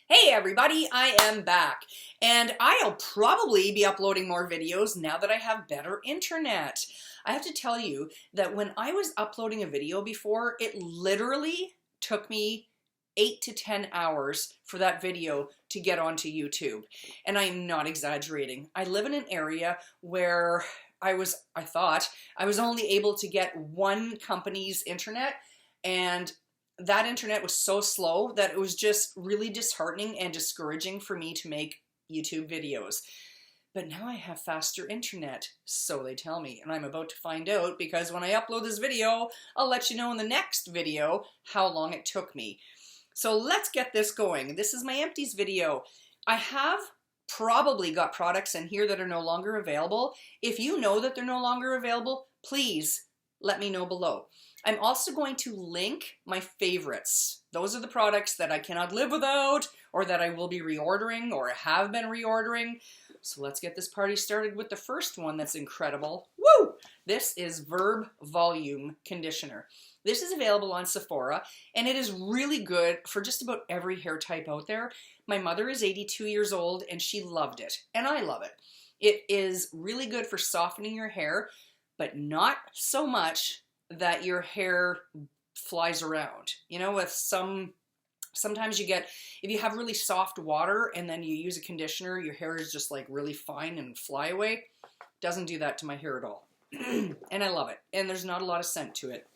Hey everybody, I am back, and I'll probably be uploading more videos now that I have better internet. I have to tell you that when I was uploading a video before, it literally took me 8 to 10 hours for that video to get onto YouTube. And I'm not exaggerating. I live in an area where I thought I was only able to get one company's internet, and that internet was so slow that it was just really disheartening and discouraging for me to make YouTube videos. But now I have faster internet, so they tell me, and I'm about to find out because when I upload this video, I'll let you know in the next video how long it took me. So let's get this going. This is my Empties video. I have probably got products in here that are no longer available. If you know that they're no longer available, please let me know below. I'm also going to link my favorites. Those are the products that I cannot live without, or that I will be reordering or have been reordering. So let's get this party started with the first one that's incredible. Woo! This is Verb Volume Conditioner. This is available on Sephora, and it is really good for just about every hair type out there. My mother is 82 years old, and she loved it, and I love it. It is really good for softening your hair, but not so much that your hair flies around. You know, with sometimes you get, if you have really soft water and then you use a conditioner, your hair is just like really fine and fly away. Doesn't do that to my hair at all. And I love it. And there's not a lot of scent to it.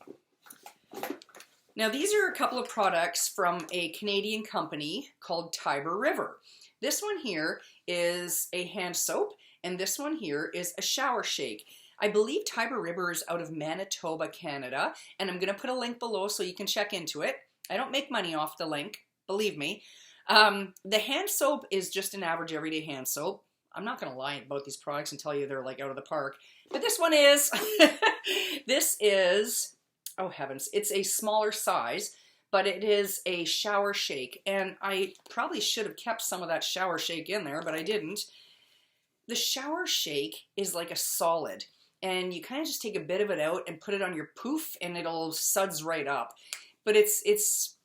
Now these are a couple of products from a Canadian company called Tiber River. This one here is a hand soap, and this one here is a shower shake. I believe Tiber River is out of Manitoba, Canada, and I'm going to put a link below so you can check into it. I don't make money off the link, believe me. The hand soap is just an average everyday hand soap. I'm not going to lie about these products and tell you they're like out of the park, but this one is. This is, oh heavens, it's a smaller size, but it is a shower shake, and I probably should have kept some of that shower shake in there, but I didn't. The shower shake is like a solid, and you kind of just take a bit of it out and put it on your poof, and it'll suds right up. But it's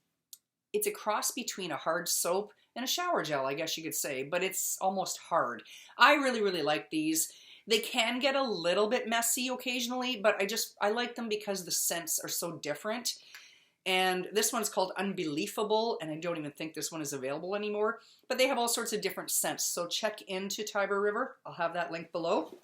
a cross between a hard soap and a shower gel, I guess you could say, but it's almost hard. I really like these. They can get a little bit messy occasionally, but I like them because the scents are so different. And this one's called Unbelievable, and I don't even think this one is available anymore, but they have all sorts of different scents. So check into Tiber River. I'll have that link below.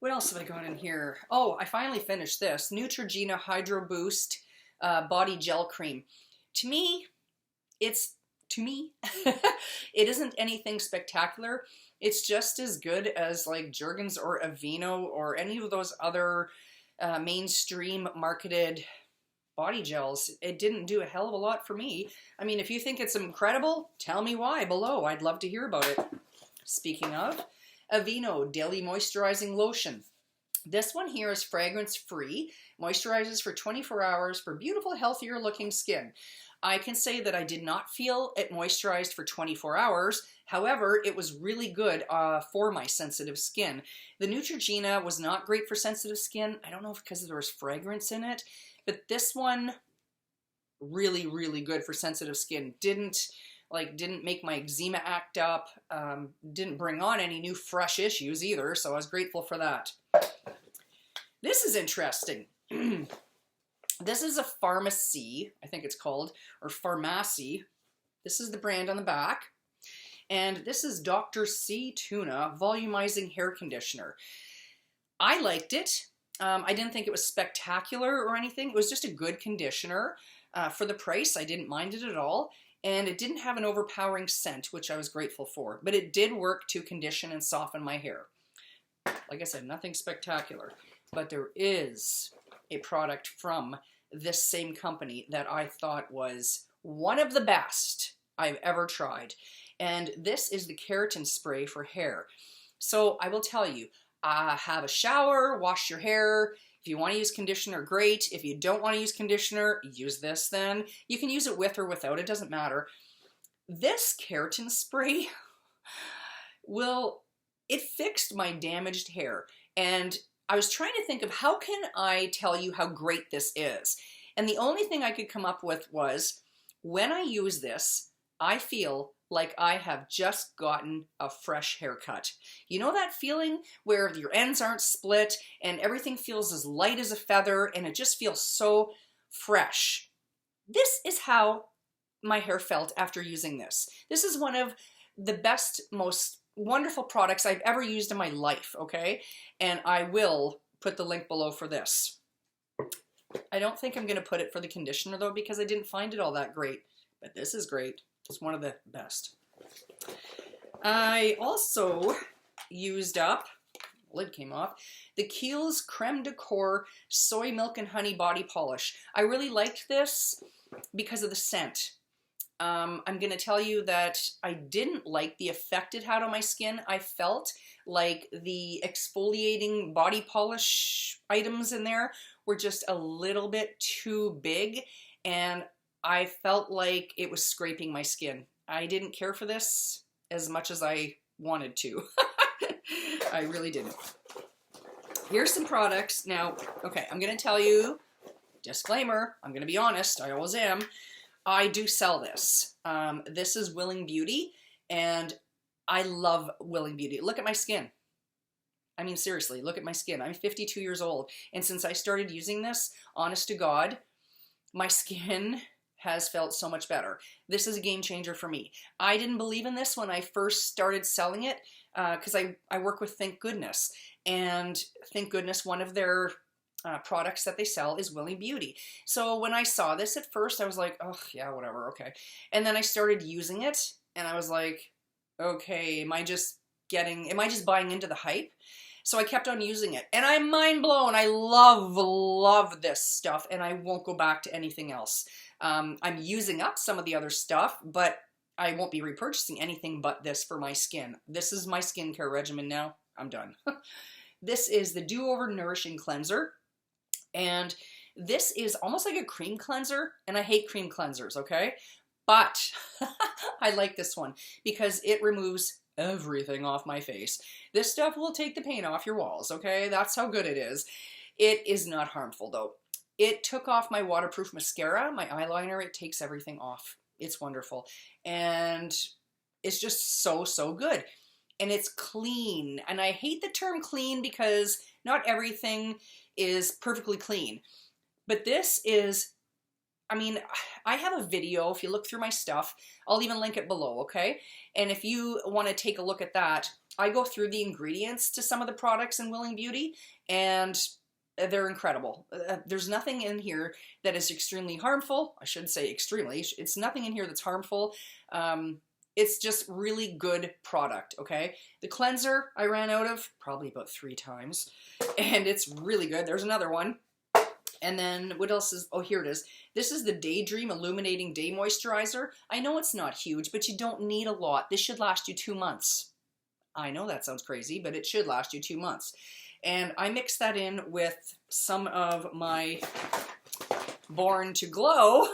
What else have I got in here? Oh, I finally finished this. Neutrogena Hydro Boost Body Gel Cream. To me, it isn't anything spectacular. It's just as good as like Jergens or Aveeno or any of those other mainstream marketed body gels. It didn't do a hell of a lot for me. I mean, if you think it's incredible, tell me why below. I'd love to hear about it. Speaking of, Aveeno Daily Moisturizing Lotion. This one here is fragrance-free, moisturizes for 24 hours for beautiful, healthier looking skin. I can say that I did not feel it moisturized for 24 hours. However, it was really good for my sensitive skin. The Neutrogena was not great for sensitive skin. I don't know if because there was fragrance in it, but this one, really good for sensitive skin. Didn't make my eczema act up, didn't bring on any new fresh issues either, so I was grateful for that. This is interesting. This is a Farmasi, I think it's called, or Farmasi. This is the brand on the back. And this is Dr. C Tuna Volumizing Hair Conditioner. I liked it. I didn't think it was spectacular or anything. It was just a good conditioner. For the price, I didn't mind it at all. And it didn't have an overpowering scent, which I was grateful for. But it did work to condition and soften my hair. Like I said, nothing spectacular. But there is a product from this same company that I thought was one of the best I've ever tried. And this is the Keratin spray for hair. So I will tell you, have a shower, wash your hair. If you want to use conditioner, great. If you don't want to use conditioner, use this then. You can use it with or without, it doesn't matter. This Keratin spray, it fixed my damaged hair. And I was trying to think of how can I tell you how great this is. And the only thing I could come up with was when I use this, I feel like I have just gotten a fresh haircut. You know that feeling where your ends aren't split and everything feels as light as a feather and it just feels so fresh. This is how my hair felt after using this. This is one of the best, most wonderful products I've ever used in my life, okay? And I will put the link below for this. I don't think I'm going to put it for the conditioner though, because I didn't find it all that great, but this is great. It's one of the best. I also used up, lid came off, the Kiehls Creme de Corps Soy Milk and Honey Body Polish. I really liked this because of the scent. I'm going to tell you that I didn't like the effect it had on my skin. I felt like the exfoliating body polish items in there were just a little bit too big, and I felt like it was scraping my skin. I didn't care for this as much as I wanted to. I really didn't. Here's some products. Now, okay, I'm going to tell you, disclaimer, I'm going to be honest, I always am. I do sell this. This is Willing Beauty, and I love Willing Beauty. Look at my skin. I mean, seriously, look at my skin. I'm 52 years old, and since I started using this, honest to God, my skin has felt so much better. This is a game changer for me. I didn't believe in this when I first started selling it, because I work with Thank Goodness, and Thank Goodness, one of their products that they sell is Willing Beauty. So when I saw this at first, I was like, oh yeah, whatever, okay. And then I started using it, and I was like, okay, am I just buying into the hype? So I kept on using it, and I'm mind blown. I love this stuff, and I won't go back to anything else. I'm using up some of the other stuff, but I won't be repurchasing anything but this for my skin. This is my skincare regimen now. I'm done. This is the DoOver Nourishing Cleanser. And this is almost like a cream cleanser, and I hate cream cleansers, okay? But I like this one because it removes everything off my face. This stuff will take the paint off your walls, okay? That's how good it is. It is not harmful though. It took off my waterproof mascara, my eyeliner. It takes everything off. It's wonderful. And it's just so good. And it's clean. And I hate the term clean because not everything is perfectly clean. But this is, I mean, I have a video. If you look through my stuff, I'll even link it below, okay? And if you want to take a look at that, I go through the ingredients to some of the products in Willing Beauty, and they're incredible. There's nothing in here that is extremely harmful. I should say extremely. It's nothing in here that's harmful. It's just really good product, okay? The cleanser I ran out of probably about 3 times, and it's really good. There's another one. And then what else is, oh, here it is. This is the Daydream Illuminating Day Moisturizer. I know it's not huge, but you don't need a lot. This should last you 2 months. I know that sounds crazy, but it should last you 2 months. And I mix that in with some of my Born to Glow,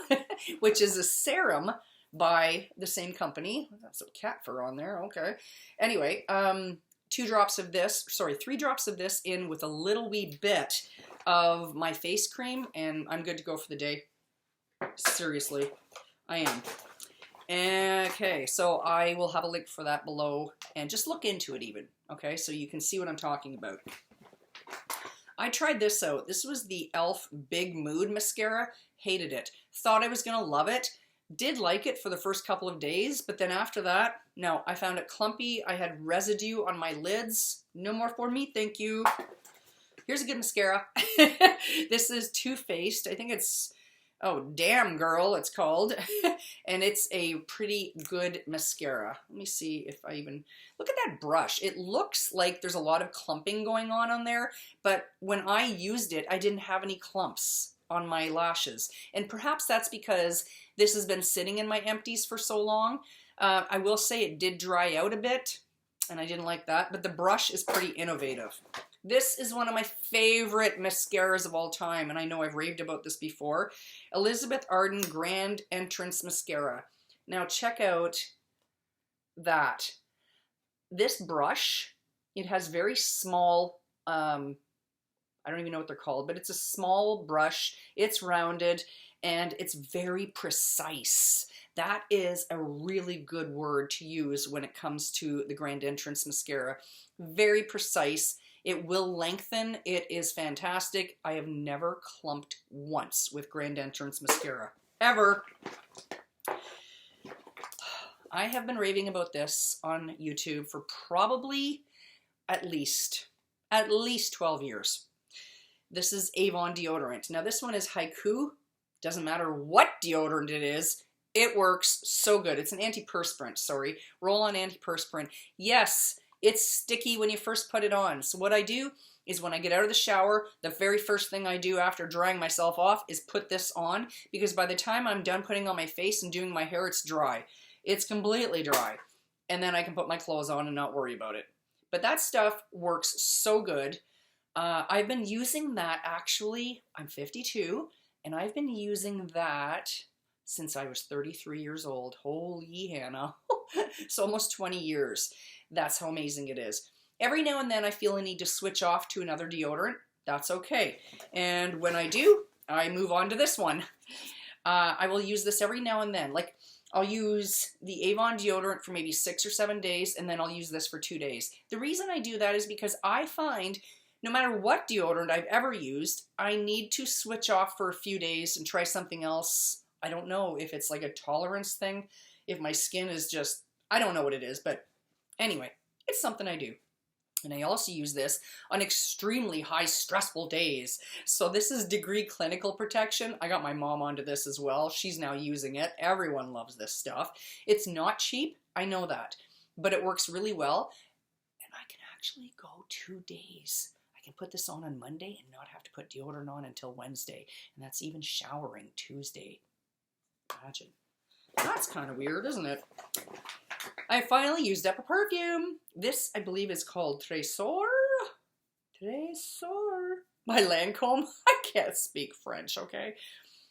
which is a serum by the same company. That's some cat fur on there, okay. Anyway, 3 drops of this in with a little wee bit of my face cream, and I'm good to go for the day. Seriously, I am. Okay, so I will have a link for that below, and just look into it even, okay, so you can see what I'm talking about. I tried this out. This was the e.l.f. Big Mood Mascara. Hated it. Thought I was gonna love it. Did like it for the first couple of days, but then after that, no, I found it clumpy. I had residue on my lids. No more for me, thank you. Here's a good mascara. This is Too Faced. I think it's, oh, Damn Girl, it's called. And it's a pretty good mascara. Let me see if I even, look at that brush. It looks like there's a lot of clumping going on there, but when I used it, I didn't have any clumps on my lashes. And perhaps that's because this has been sitting in my Empties for so long. I will say it did dry out a bit, and I didn't like that, but the brush is pretty innovative. This is one of my favorite mascaras of all time, and I know I've raved about this before. Elizabeth Arden Grand Entrance Mascara. Now check out that. This brush, it has very small, I don't even know what they're called, but it's a small brush. It's rounded, and it's very precise. That is a really good word to use when it comes to the Grand Entrance Mascara. Very precise. It will lengthen. It is fantastic. I have never clumped once with Grand Entrance Mascara. Ever. I have been raving about this on YouTube for probably at least 12 years. This is Avon Deodorant. Now this one is Haiku. Doesn't matter what deodorant it is. It works so good. It's an antiperspirant, sorry. Roll-on antiperspirant. Yes, it's sticky when you first put it on. So what I do is when I get out of the shower, the very first thing I do after drying myself off is put this on, because by the time I'm done putting on my face and doing my hair, it's dry. It's completely dry. And then I can put my clothes on and not worry about it. But that stuff works so good. I've been using that actually, I'm 52, and I've been using that since I was 33 years old. Holy Hannah. So almost 20 years. That's how amazing it is. Every now and then I feel a need to switch off to another deodorant. That's okay. And when I do, I move on to this one. I will use this every now and then. Like, I'll use the Avon deodorant for maybe 6 or 7 days, and then I'll use this for 2 days. The reason I do that is because I find no matter what deodorant I've ever used, I need to switch off for a few days and try something else. I don't know if it's like a tolerance thing, if my skin is just, I don't know what it is, but anyway, it's something I do. And I also use this on extremely high stressful days. So this is Degree Clinical Protection. I got my mom onto this as well. She's now using it. Everyone loves this stuff. It's not cheap, I know that, but it works really well. And I can actually go 2 days. I can put this on Monday and not have to put deodorant on until Wednesday. And that's even showering Tuesday. Imagine. That's kind of weird, isn't it? I finally used up a perfume. This, I believe, is called Tresor by Lancome. I can't speak French, okay?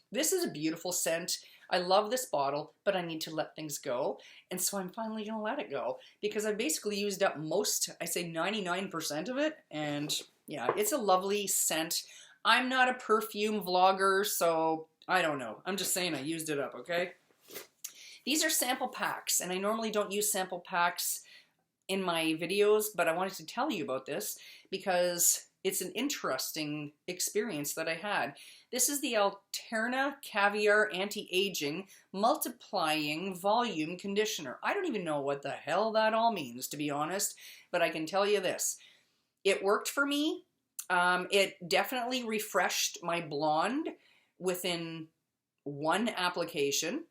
This is a beautiful scent. I love this bottle, but I need to let things go. And so I'm finally going to let it go because I basically used up most, I say 99% of it. And yeah, it's a lovely scent. I'm not a perfume vlogger, so I don't know. I'm just saying I used it up, okay? These are sample packs, and I normally don't use sample packs in my videos, but I wanted to tell you about this because it's an interesting experience that I had. This is the Alterna Caviar Anti-Aging Multiplying Volume Conditioner. I don't even know what the hell that all means, to be honest, but I can tell you this. It worked for me. It definitely refreshed my blonde within one application.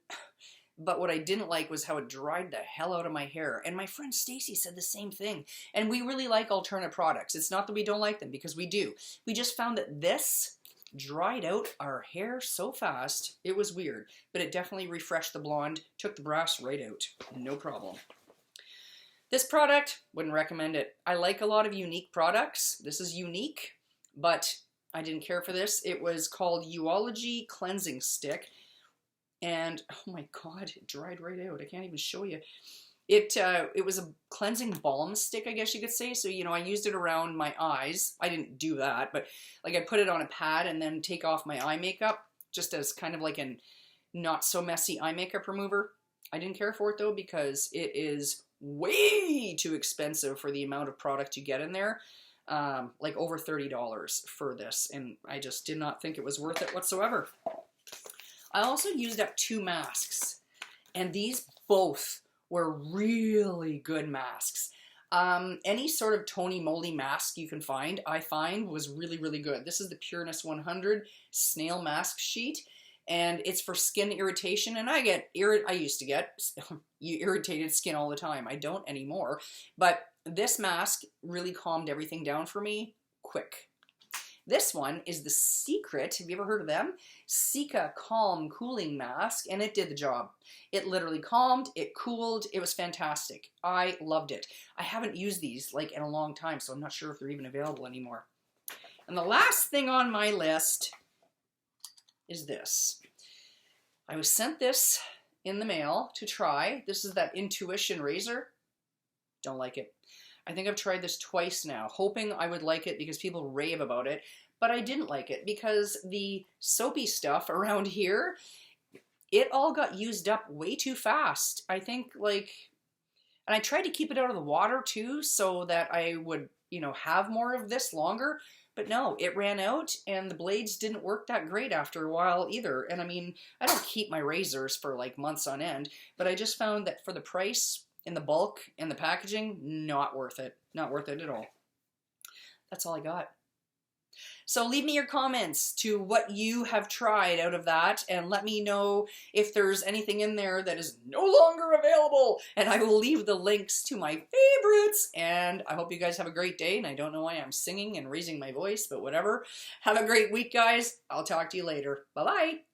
But what I didn't like was how it dried the hell out of my hair. And my friend Stacy said the same thing. And we really like Alterna products. It's not that we don't like them, because we do. We just found that this dried out our hair so fast. It was weird. But it definitely refreshed the blonde. Took the brass right out. No problem. This product, wouldn't recommend it. I like a lot of unique products. This is unique, but I didn't care for this. It was called Eulogy Cleansing Stick. And oh my god, it dried right out. I can't even show you. It was a cleansing balm stick, I guess you could say. So, you know, I used it around my eyes. I didn't do that, but like I put it on a pad and then take off my eye makeup just as kind of like an not so messy eye makeup remover. I didn't care for it though because it is way too expensive for the amount of product you get in there. Like over $30 for this, and I just did not think it was worth it whatsoever. I also used up 2 masks, and these both were really good masks. Any sort of Tony Moly mask you can find, I find was really, really good. This is the Pureness 100 Snail Mask Sheet, and it's for skin irritation, and I used to get irritated skin all the time. I don't anymore, but this mask really calmed everything down for me quick. This one is the Secret, have you ever heard of them? Cica Calm Cooling Mask, and it did the job. It literally calmed, it cooled, it was fantastic. I loved it. I haven't used these like in a long time, so I'm not sure if they're even available anymore. And the last thing on my list is this. I was sent this in the mail to try. This is that Intuition razor. Don't like it. I think I've tried this twice now, hoping I would like it because people rave about it, but I didn't like it because the soapy stuff around here, it all got used up way too fast. I think like, and I tried to keep it out of the water too, so that I would, you know, have more of this longer. But no, it ran out and the blades didn't work that great after a while either. And I mean, I don't keep my razors for like months on end, but I just found that for the price and the bulk and the packaging, not worth it. Not worth it at all. That's all I got. So leave me your comments to what you have tried out of that, and let me know if there's anything in there that is no longer available, and I will leave the links to my favorites. And I hope you guys have a great day, and I don't know why I'm singing and raising my voice, but whatever. Have a great week, guys. I'll talk to you later. Bye-bye.